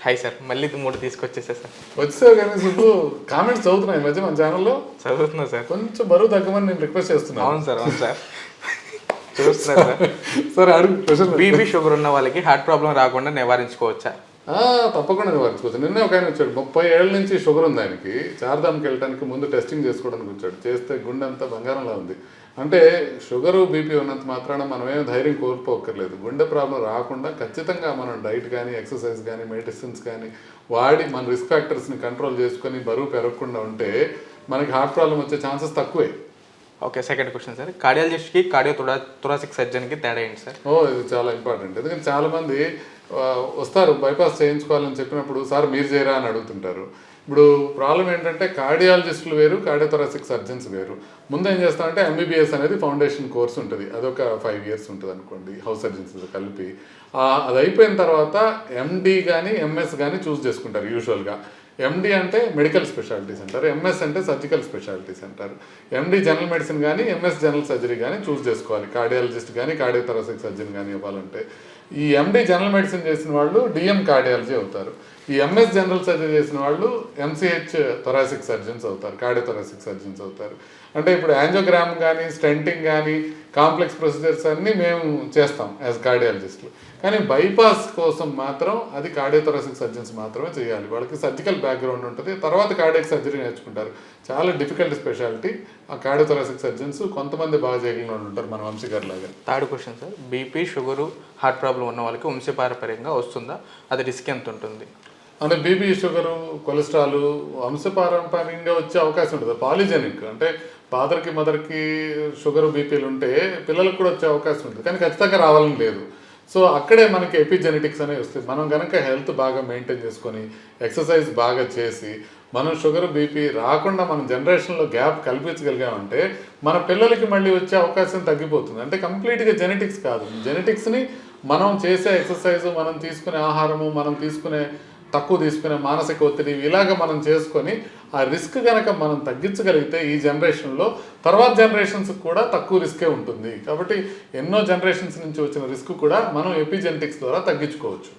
Hi sir, మళ్ళీ 3 తీసుకొచ్చేసా sir. వచ్చావు కానీ సుబ్బు కామెంట్స్ చదువుతున్నాయి ఈ మధ్య మన ఛానల్లో. చదువుతున్నా సార్. కొంచెం బరువు తగ్గమని నేను రిక్వెస్ట్ చేస్తున్నాను. అవును సార్, అవును సార్. చూస్తున్నారు సార్. సరే అడుగు క్వశ్చన్. బీపీ షుగర్ ఉన్న వాళ్ళకి హార్ట్ ప్రాబ్లం రాకుండా నివారించుకోవచ్చా? తప్పకుండా నివారించుకోవచ్చు. నిన్నే ఒక ఆయన వచ్చాడు, 30 ఏళ్ళ నుంచి షుగర్ ఉంది ఆయనకి. చార్ధామ్కి వెళ్ళడానికి ముందు టెస్టింగ్ చేసుకోవడానికి వచ్చాడు. చేస్తే గుండె అంతా బంగారంలా ఉంది. అంటే షుగరు బీపీ ఉన్నంత మాత్రాన మనమేం ధైర్యం కోల్పోక్కర్లేదు. గుండె ప్రాబ్లం రాకుండా ఖచ్చితంగా మనం డైట్ కానీ ఎక్సర్సైజ్ కానీ మెడిసిన్స్ కానీ వాడి మన రిస్క్ ఫ్యాక్టర్స్ని కంట్రోల్ చేసుకొని బరువు పెరగకుండా ఉంటే మనకి హార్ట్ ప్రాబ్లం వచ్చే ఛాన్సెస్ తక్కువే. Okay, second question sir. కార్డియాలజిస్ట్కి థొరాసిక్ సర్జన్కి తేడా ఏంటి సార్? ఇది చాలా ఇంపార్టెంట్. ఎందుకంటే చాలామంది వస్తారు బైపాస్ చేయించుకోవాలని చెప్పినప్పుడు, సార్ మీరు చేయరా అని అడుగుతుంటారు. ఇప్పుడు ప్రాబ్లం ఏంటంటే కార్డియాలజిస్టులు వేరు, కార్డియోథొరాసిక్ సర్జన్స్ వేరు. ముందు ఏం చేస్తామంటే ఎంబీబీఎస్ అనేది ఫౌండేషన్ కోర్స్ ఉంటుంది. అదొక 5 years ఉంటుంది అనుకోండి, హౌస్ సర్జన్స్ కలిపి. అది అయిపోయిన తర్వాత ఎండి కానీ ఎంఎస్ కానీ చూస్ చేసుకుంటారు యూజువల్గా. ఎండి అంటే మెడికల్ స్పెషాలిటీస్ అంటారు, ఎంఎస్ అంటే సర్జికల్ స్పెషాలిటీస్ అంటారు. ఎండి జనరల్ మెడిసిన్ కానీ ఎంఎస్ జనరల్ సర్జరీ కానీ చూస్ చేసుకోవాలి. కార్డియాలజిస్ట్ కానీ కార్డియోథొరాసిక్ సర్జన్ కానీ ఇవ్వాలంటే ఈ ఎండి జనరల్ మెడిసిన్ చేసిన వాళ్ళు డిఎం కార్డియాలజీ అవుతారు. ఈ ఎంఎస్ జనరల్ సర్జరీ చేసిన వాళ్ళు ఎంసీహెచ్ థొరాసిక్ సర్జన్స్ అవుతారు, కార్డియోథొరాసిక్ సర్జన్స్ అవుతారు. అంటే ఇప్పుడు యాంజియోగ్రామ్ కానీ స్టెంటింగ్ కానీ కాంప్లెక్స్ ప్రొసీజర్స్ అన్నీ మేము చేస్తాం యాజ్ కార్డియాలజిస్టులు. కానీ బైపాస్ కోసం మాత్రం అది కార్డియోథొరాసిక్ సర్జన్స్ మాత్రమే చేయాలి. వాళ్ళకి సర్జికల్ బ్యాక్గ్రౌండ్ ఉంటుంది, తర్వాత కార్డియాక్ సర్జరీ నేర్చుకుంటారు. చాలా డిఫికల్ట్ స్పెషాలిటీ. ఆ కార్డియోథొరాసిక్ సర్జన్స్ కొంతమంది బాగా చేయగలిగిన వాళ్ళు ఉంటారు, మన వంశీగారు లాగా. Third question sir. BP sugar heart problem ఉన్న వాళ్ళకి వంశపారంపర్యంగా వస్తుందా? అది రిస్క్ ఎంత ఉంటుంది? అంటే బీపీ షుగరు కొలెస్ట్రాల్ వంశపారంపర్యంగా వచ్చే అవకాశం ఉంటుంది. పాలిజెనిక్ అంటే ఫాదర్కి మదర్కి షుగర్ బీపీలు ఉంటే పిల్లలకు కూడా వచ్చే అవకాశం ఉంటుంది, కానీ ఖచ్చితంగా రావాలని లేదు. సో అక్కడే మనకి ఎపిజెనెటిక్స్ అనేవి వస్తాయి. మనం కనుక హెల్త్ బాగా మెయింటైన్ చేసుకొని ఎక్సర్సైజ్ బాగా చేసి మనం షుగర్ బీపీ రాకుండా మనం జనరేషన్లో గ్యాప్ కల్పించగలిగామంటే మన పిల్లలకి మళ్ళీ వచ్చే అవకాశం తగ్గిపోతుంది. అంటే కంప్లీట్గా జెనెటిక్స్ కాదు, జెనెటిక్స్ని మనం చేసే ఎక్సర్సైజు, మనం తీసుకునే ఆహారము, మనం తక్కువ తీసుకునే మానసిక ఒత్తిడి ఇలాగ మనం చేసుకొని ఆ రిస్క్ కనుక మనం తగ్గించగలిగితే ఈ జనరేషన్లో తర్వాత జనరేషన్స్కి కూడా తక్కువ రిస్కే ఉంటుంది. కాబట్టి ఎన్నో జనరేషన్స్ నుంచి వచ్చిన రిస్క్ కూడా మనం ఎపిజెనెటిక్స్ ద్వారా తగ్గించుకోవచ్చు.